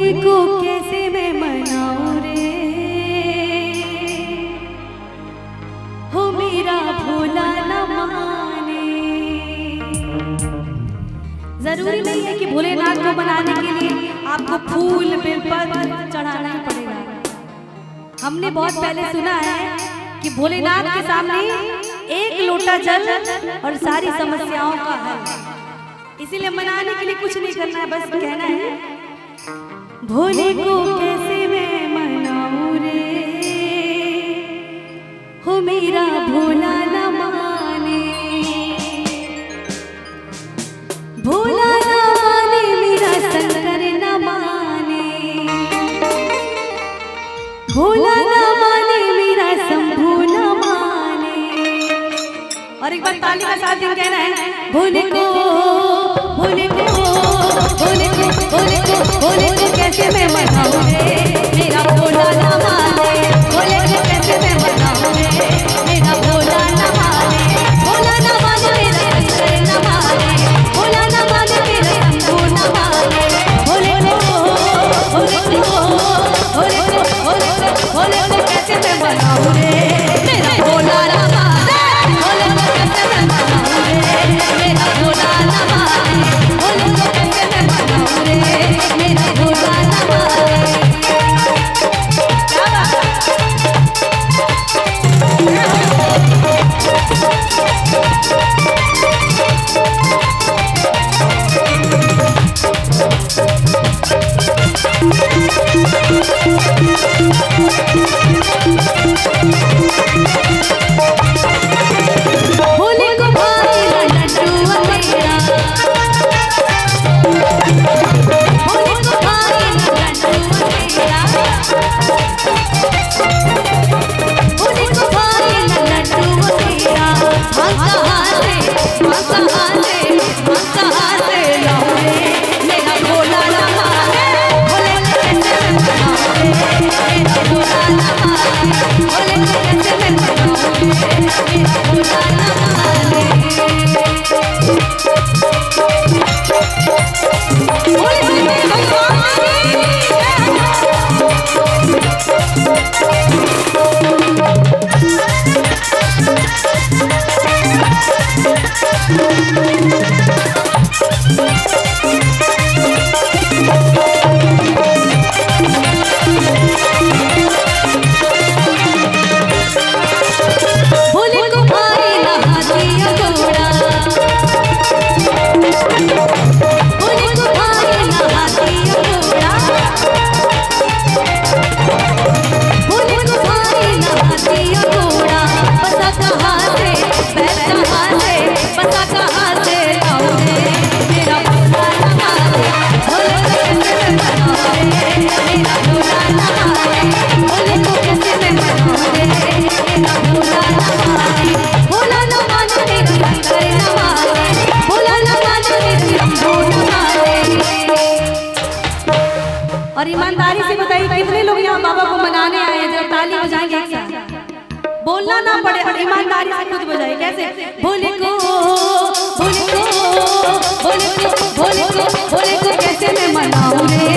भोले को कैसे मैं मनाऊं रे, हो मेरा भोला न माने। जरूरी नहीं है कि भोलेनाथ को मनाने के लिए आपको फूल बेलपत्र चढ़ाना ही पड़ेगा। हमने बहुत पहले सुना है कि भोलेनाथ के सामने एक लोटा जल और सारी समस्याओं का हल। इसीलिए मनाने के लिए कुछ नहीं करना है, बस कहना है भोले को कैसे मैं मनाऊं रे, हो मेरा भोला न माने। भोला न माने मेरा शंकर न माने, भोला न माने मेरा शंभू न माने। और एक बार ताली का साथ दिन कहना है भोले को, भोले को, भोले को, भोले को, भोले को कैसे मैं मनाऊं रे, मेरा भोला न माने। भोले को कैसे मैं मनाऊं रे, मेरा भोला न माने। भोला न माने मेरा शंकर न माने, भोला न माने मेरा शंभू न माने। भोले को, भोले को, भोले को, भोले को, भोले को कैसे मैं मनाऊं रे, मेरा भोला न माने। भोले को कैसे मैं मनाऊं रे, मेरा भोला न माने। भोले को कैसे मैं मनाऊं रे, मेरा भोला न माने। क्या बात है? भोले को भाई लड्डू मेरा, भोले को भाई लड्डू मेरा, भोले को भाई लड्डू मेरा। भांगा हाथे लाओ रे, मेरा भोला न माने। भोले को कैसे मैं मनाऊं रे, मेरा भोला न माने। भोले को कैसे मैं मनाऊं रे, मेरा भोला न माने। भोले भगवान भोले को भाई नहा दिया घोड़ा, भोले को भाई नहा दिया घोड़ा, भोले को भाई नहा दिया घोड़ा। बसा कहाँ से बैठ कहाँ से, बसा कहाँ से लाओ रे, मेरा भोला न माने। भोले को कैसे मैं मनाऊं रे, मेरा भोला न माने। भोले को कैसे मैं मनाऊं रे, मेरा भोला न माने। भोला न माने मेरा शंकर न माने, भोला न माने मेरा शंभू न माने। और ईमानदारी से बताइए कितने लोग यहाँ बाबा को मनाने आए हैं? जब ताली बजाएंगे एक साथ, बोलना ना पड़े और ईमानदारी से खुद बजाए। कैसे? भोले को, भोले को, भोले को, भोले को, भोले को कैसे मैं मनाऊं रे,